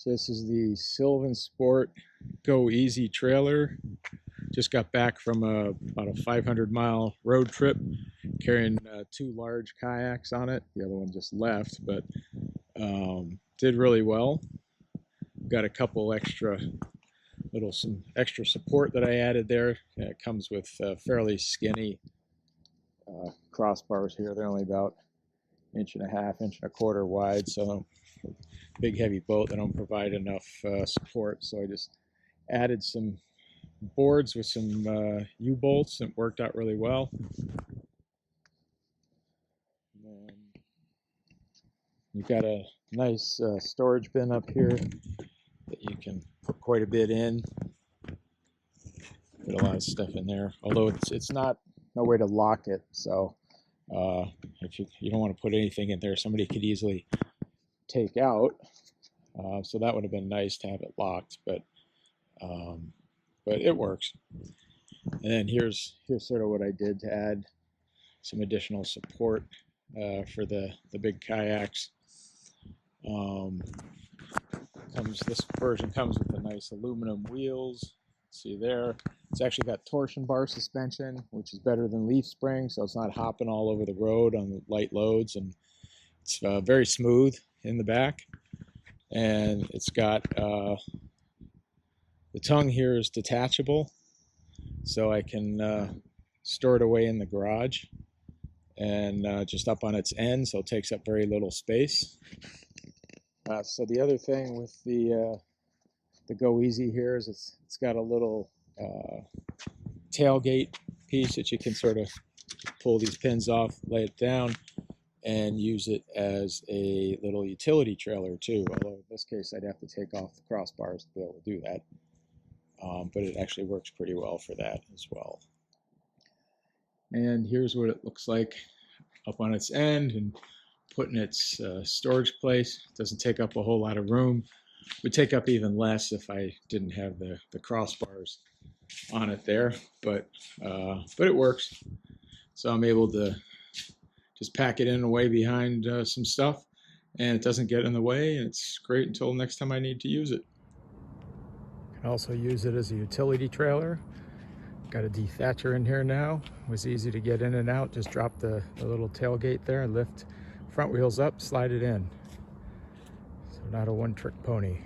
So this is the Sylvansport Go Easy trailer. Just got back from about a 500-mile road trip, carrying two large kayaks on it. The other one just left, but did really well. Got a couple some extra support that I added there. It comes with fairly skinny crossbars here. They're only about 1.5 inches, 1.25 wide, so big heavy boat, they don't provide enough support. So I just added some boards with some U-bolts, and it worked out really well. And you've got a nice storage bin up here that you can put quite a bit in. Put a lot of stuff in there, although it's no way to lock it. So if you don't want to put anything in there, somebody could easily take out. So that would have been nice to have it locked, but it works. And then here's sort of what I did to add some additional support for the big kayaks. This version comes with the nice aluminum wheels. See there, it's actually got torsion bar suspension, which is better than leaf spring, so it's not hopping all over the road on the light loads, and it's very smooth in the back. And it's got the tongue here is detachable, so I can store it away in the garage and just up on its end, so it takes up very little space. So the other thing with the Go Easy here is it's got a little tailgate piece that you can sort of pull these pins off, lay it down, and use it as a little utility trailer too. Although in this case I'd have to take off the crossbars to be able to do that. But it actually works pretty well for that as well. And here's what it looks like up on its end and put in its storage place. It doesn't take up a whole lot of room. It would take up even less if I didn't have the crossbars on it there, but it works. So I'm able to just pack it in away behind some stuff, and it doesn't get in the way, and it's great until next time I need to use it. You can also use it as a utility trailer. Got a dethatcher in here now. It was easy to get in and out. Just drop the little tailgate there and lift front wheels up, slide it in. So not a one-trick pony.